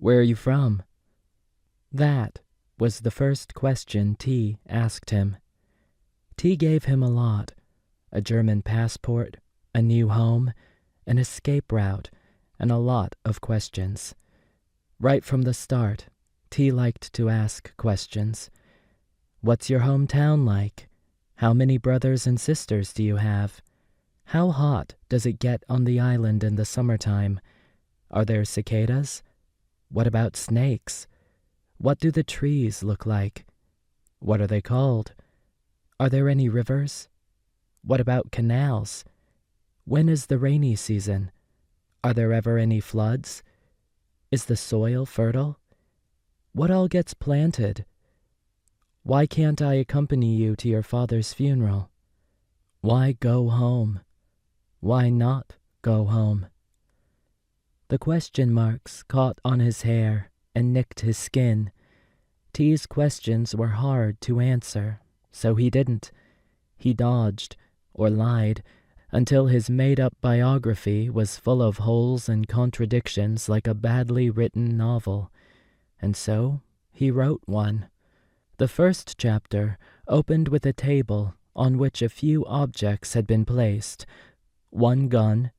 Where are you from?" That was the first question T asked him. T gave him a lot: a German passport, a new home, an escape route, and a lot of questions. Right from the start, T liked to ask questions. What's your hometown like? How many brothers and sisters do you have? How hot does it get on the island in the summertime? Are there cicadas? What about snakes? What do the trees look like? What are they called? Are there any rivers? What about canals? When is the rainy season? Are there ever any floods? Is the soil fertile? What all gets planted? Why can't I accompany you to your father's funeral? Why go home? Why not go home? The question marks caught on his hair and nicked his skin. T's questions were hard to answer, so he didn't. He dodged, or lied, until his made-up biography was full of holes and contradictions like a badly written novel. And so he wrote one. The first chapter opened with a table on which a few objects had been placed: 1 gun,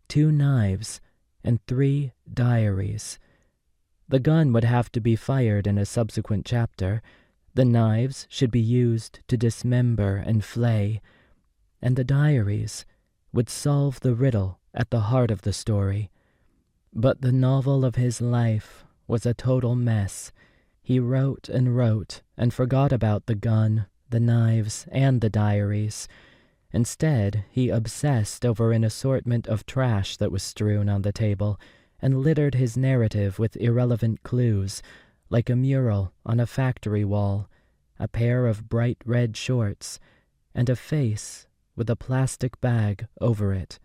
2 knives, and 3 diaries. The gun would have to be fired in a subsequent chapter. The knives should be used to dismember and flay, and the diaries would solve the riddle at the heart of the story. But the novel of his life was a total mess. He wrote and forgot about the gun, the knives, and the diaries. Instead, he obsessed over an assortment of trash that was strewn on the table and littered his narrative with irrelevant clues, like a mural on a factory wall, a pair of bright red shorts, and a face with a plastic bag over it.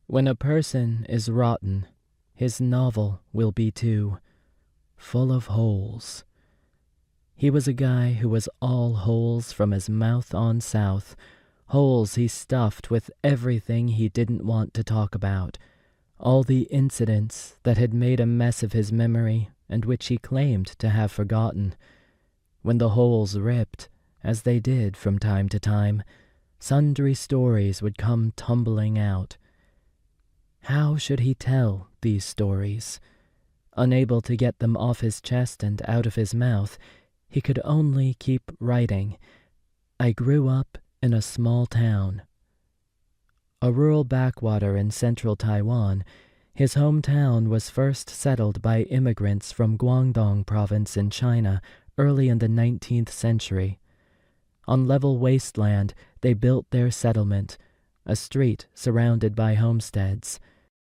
When a person is rotten, his novel will be too, full of holes. He was a guy who was all holes from his mouth on south, holes he stuffed with everything he didn't want to talk about, all the incidents that had made a mess of his memory and which he claimed to have forgotten. When the holes ripped, as they did from time to time, sundry stories would come tumbling out. How should he tell these stories? Unable to get them off his chest and out of his mouth, he could only keep writing. I grew up in a small town. A rural backwater in central Taiwan, his hometown was first settled by immigrants from Guangdong province in China early in the 19th century. On level wasteland, they built their settlement, a street surrounded by homesteads.